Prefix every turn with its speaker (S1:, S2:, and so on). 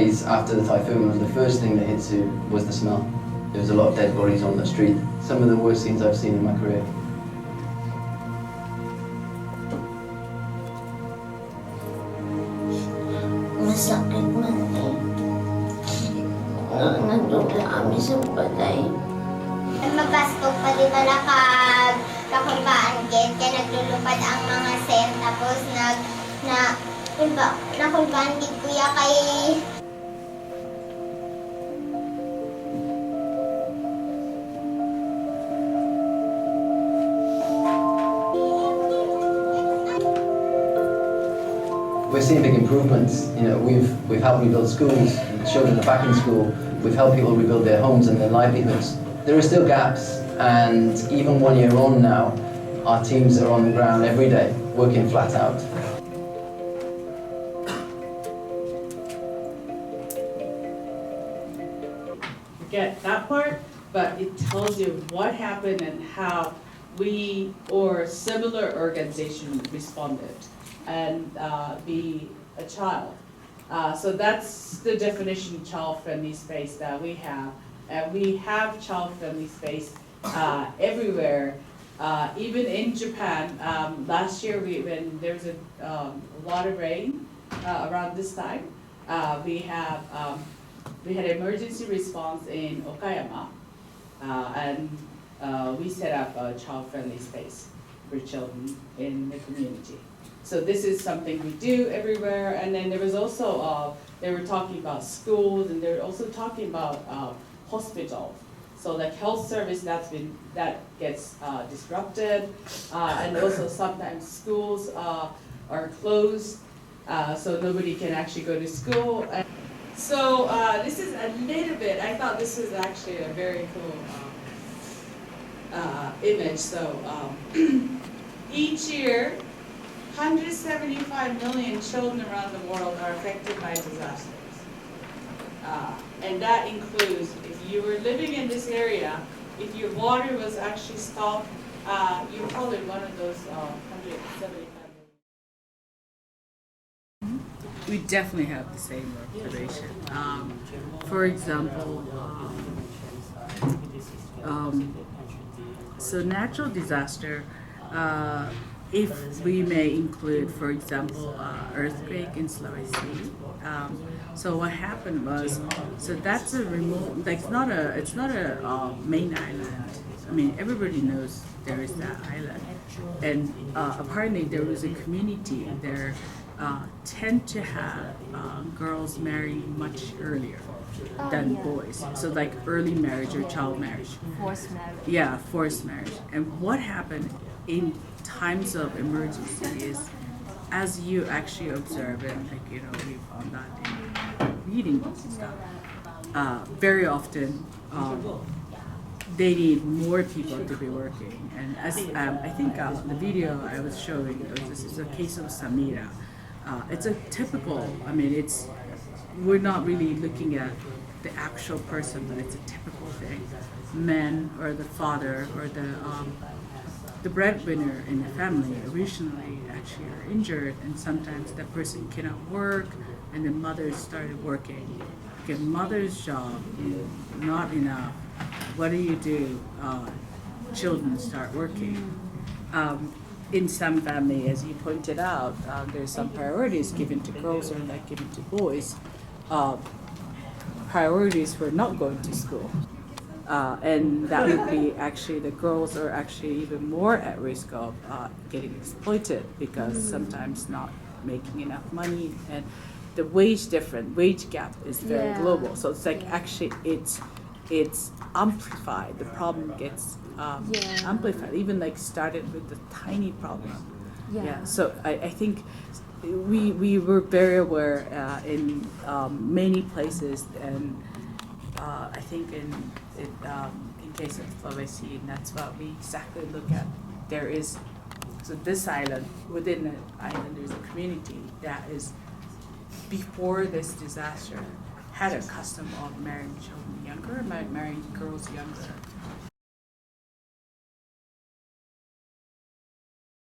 S1: days after the typhoon, the first thing that hits you was the smell. There was a lot of dead bodies on the street. Some of the worst scenes I've seen in my career.
S2: Masakit man eh. Nandun kami sa balay.
S3: Magpastok pa di ba nakakumbaan gate, kaya naglulupad ang mga sen, tapos nakumbaan gate kuya kay...
S1: We're seeing big improvements. You know, we've helped rebuild schools. Children are back in school. We've helped people rebuild their homes and their livelihoods. There are still gaps, and even 1 year on now, our teams are on the ground every day, working flat out.
S4: Forget that part, but it tells you what happened and how we or similar organizations responded, and be a child. So that's the definition of child-friendly space that we have. And we have child-friendly space everywhere, even in Japan. Last year, when there was a lot of rain around this time, we had emergency response in Okayama, and we set up a child-friendly space for children in the community. So this is something we do everywhere. And then there was also, they were talking about schools, and they were also talking about hospitals. So like health service that gets disrupted, and also sometimes schools are closed, so nobody can actually go to school. So this is a little bit, I thought this was actually a very cool image. So each year, 175 million children around the world are affected by disasters. And that includes, if you were living in this area, if your water was actually stopped, you're probably one of those 175 million. We definitely have the same observation. For example, so natural disaster, if we may include, for example, earthquake in Sulawesi. So what happened was, so that's a remote, like it's not a main island. I mean, everybody knows there is that island, and apparently there was a community there tend to have girls marry much earlier than boys. So like early marriage or child marriage.
S5: Forced marriage.
S4: Yeah, forced marriage. And what happened in times of emergency is, as you actually observe it, like, you know, we found that in reading books and stuff, very often they need more people to be working. And as I think the video I was showing, this is a case of Samira. It's a typical, I mean, we're not really looking at the actual person, but it's a typical thing. Men or the father or the breadwinner in the family originally actually are injured, and sometimes that person cannot work, and the mother started working. Okay, mother's job is not enough. What do? Children start working. In some family, as you pointed out, there's some priorities given to girls or not given to boys. Priorities for not going to school. And that would be actually, the girls are actually even more at risk of getting exploited, because sometimes not making enough money, and the wage gap is very global. So it's like actually it's amplified. The problem gets amplified. Even like started with the tiny problem. Yeah. So I think we were very aware in many places, and I think in case of Sulawesi, and that's what we exactly look at. There is, so this island, within the island, there's a community that is, before this disaster, had a custom of marrying children younger, marrying girls younger.